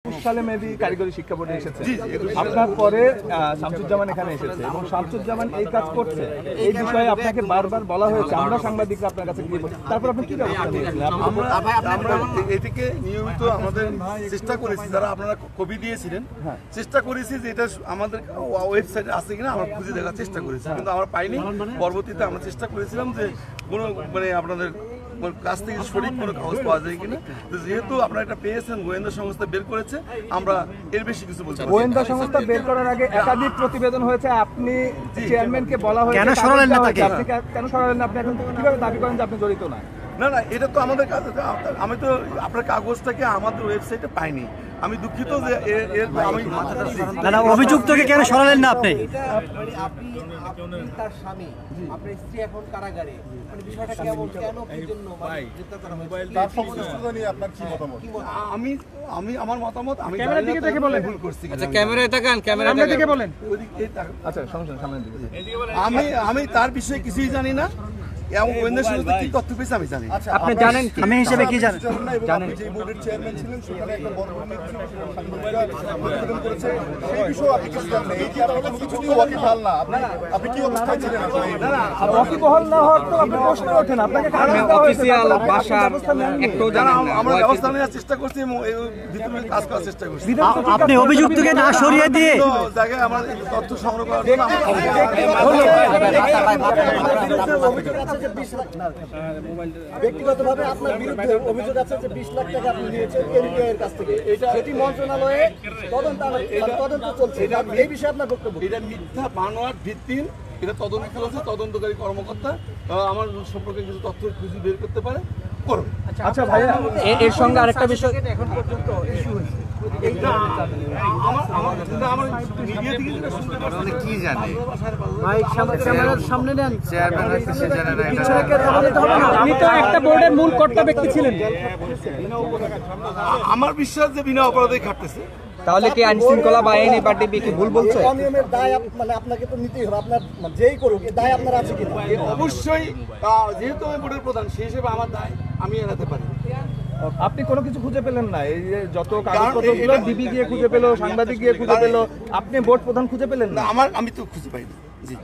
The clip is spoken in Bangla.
সালে মেবি কারিগরি শিক্ষা বোর্ডে এসেছে, আপনার পরে শামসুজ্জামান এখানে এসেছে এবং শামসুজ্জামান এই কাজ করছে, এই বিষয়ে আপনাকে বারবার বলা হয়েছে, আমরা সাংবাদিকরা আপনার কাছে গিয়ে বলছি, তারপর আপনি কি ব্যবস্থা নিয়েছিলেন? আমরা এটিকে নিয়মিত আমাদের চেষ্টা করেছি, যারা আপনারা কপি দিয়েছিলেন চেষ্টা করেছি যে এটা আমাদের ওয়েবসাইটে আছে কিনা আমরা খুঁজে দেখার চেষ্টা করেছি, কিন্তু আমরা পাইনি। পরবর্তীতে আমরা চেষ্টা করেছিলাম যে কোনো মানে আপনাদের কাছ থেকে সঠিক কোনো কাগজ পাওয়া যায় কিনা। যেহেতু আপনারা এটা পেয়েছেন, গোয়েন্দা সংস্থা বের করেছে, আমরা এর বেশি কিছু বলতে পারি। গোয়েন্দা সংস্থা বের করার আগে একাধিক প্রতিবেদন হয়েছে, আপনি চেয়ারম্যানকে বলা হয়েছে কেন সরালেন না তাকে? আপনি কেন সরালেন না? আপনি এখন কিভাবে দাবি করেন যে আপনি জড়িত না? না না, এটা তো আমাদের কাজ। আমি তো আপনার কাগজটাকে আমাদের ওয়েবসাইটে পাইনি, আমি দুঃখিত যে আমি দাদা অভিযুক্তকে কেন সরালেন না আপনি? তার স্বামী, আপনার স্ত্রী এখন কারাগারে, মানে বিষয়টা কেমন, কেন কি জন্য গ্রেফতার করা হয়েছে? তার সংশ্লিষ্টতা নিয়ে আপনার কি মতামত? আমি আমার মতামত, আমি ক্যামেরার দিকে দেখে বলেন। ভুল করছি। আচ্ছা ক্যামেরায় তাকান, ক্যামেরার দিকে বলেন। আচ্ছা সামনের দিকে। আমি তার বিষয়ে কিছুই জানি না, এবং গোয়েন্দা সংস্থা কি তথ্য পেয়েছে আমি জানি। আপনি জানেন, আমি হিসেবে কি জানেন? জানেন যে বোর্ডের চেয়ারম্যান ছিলেন, সেখানে একটা বড় প্রতিবেদন করেছে, সেই বিষয়ে আপনি কিছু জানেন। এই যে আপনি কিছু ওয়াকিবহাল না, আপনি কি অবস্থায় ছিলেন? না না, ওয়াকিবহাল না হওয়ার তো আপনি প্রশ্ন ওঠেন, আপনাকে অফিসিয়াল বাসার একটু জানান না। আমরা ব্যবস্থা নেওয়ার চেষ্টা করছি এবং ভিতরে কাজ করার চেষ্টা করছি। আপনি অভিযুক্তকে না সরিয়ে দিয়ে জায়গায় আমরা তথ্য সংগ্রহ করার জন্য ব্যক্তিগতভাবে আপনার বিরুদ্ধে অভিযোগ আছে যে 20 লাখ টাকা আপনি নিয়েছেন এনবিআই এর কাছ থেকে, সেটি মন্ত্রণালয়ে তদন্ত চলছে, এই বিষয়ে আপনার বক্তব্য? এটা মিথ্যা বানোয়াট ভিত্তিহীন, এটা তদন্ত চলছে, তদন্তকারী কর্মকর্তা আমার সম্পর্কে কিছু তথ্য খুঁজে বের করতে পারে, করবে। আচ্ছা ভাইয়া, এর সঙ্গে আরেকটা বিষয় এখন পর্যন্ত ইস্যু হয়েছে, সামনে নেন। আপনি তো একটা বোর্ডের মূল কর্তা ব্যক্তি ছিলেন। আমার বিশ্বাস যে বিনা অপরাধে খাটতেছে। তাহলে কি আইন শৃঙ্খলা বা আইনি পার্টি কি ভুল বলছে? অনিয়মের দায় মানে আপনাকে তো নিতেই হবে, আপনার যেই করুক এই দায় আপনার আছে কিনা? অবশ্যই, যেহেতু আমি বোর্ডের প্রধান, সেই হিসেবে আমার দায় আমি এড়াতে পারি। আপনি কোনো কিছু খুঁজে পেলেন না? এই যে যত কাগজপত্রগুলো ডিবি গিয়ে খুঁজে পেলো, সাংবাদিক গিয়ে খুঁজে পেলো, আপনি বোর্ড প্রধান খুঁজে পেলেন না? আমি তো খুঁজে পাইনি। জি।